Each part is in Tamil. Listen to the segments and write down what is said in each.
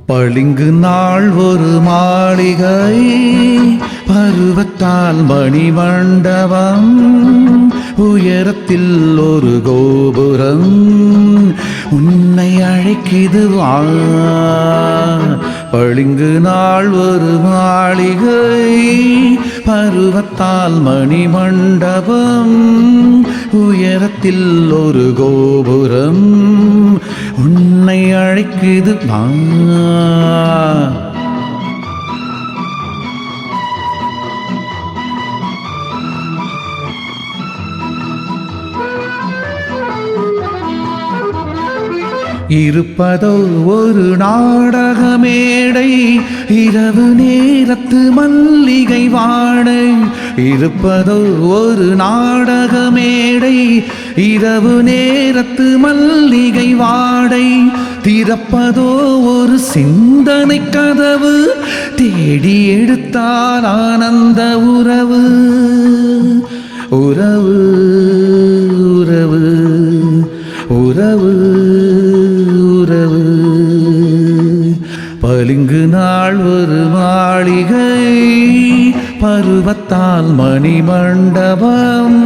பளிங்கு நாள் ஒரு மாளிகை, பருவத்தால் மணிமண்டபம், உயரத்தில் ஒரு கோபுரம் உன்னை அழைக்குது வா. பளிங்கு நாள் ஒரு மாளிகை, பருவத்தால் மணிமண்டபம், உயரத்தில் ஒரு கோபுரம் உன்னை அழைக்குது வா. இருப்பதோ ஒரு நாடக மேடை, இரவு நேரத்து மல்லிகை வாடை. இருப்பதோ ஒரு நாடக மேடை, இரவு நேரத்து மல்லிகை வாடை. திறப்பதோ ஒரு சிந்தனை கதவு, தேடி எடுத்தால் ஆனந்த உறவு. உறவு உறவு உறவு உறவு. பளிங்கு நாள் ஒரு மாளிகை, பருவத்தால் மணிமண்டபம்,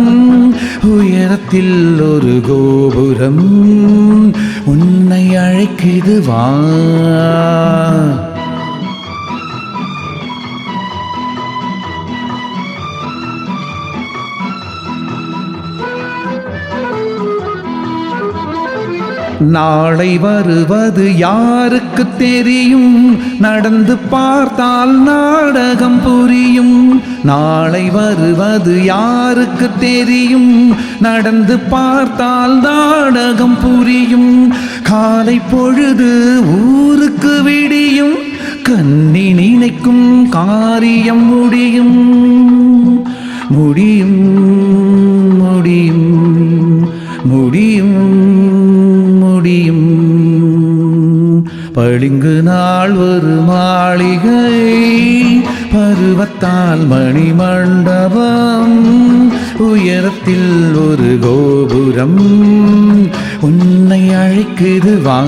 உயரத்தில் ஒரு கோபுரம் உன்னை அழைக்குது வா. நாளை வருவது யாருக்கு தெரியும், நடந்து பார்த்தால் நாடகம் புரியும். நாளை வருவது யாருக்கு தெரியும், நடந்து பார்த்தால் நாடகம் புரியும். காலை பொழுது ஊருக்கு விடியும், கண்ணி நினைக்கும் காரியம் முடியும். முடியும் முடியும் முடியும் முடியும். பளிங்கு நாள் ஒரு மாளிகை, பருவத்தால் மணிமண்டபம், உயரத்தில் ஒரு கோபுரம் உன்னை அழைக்குது வா.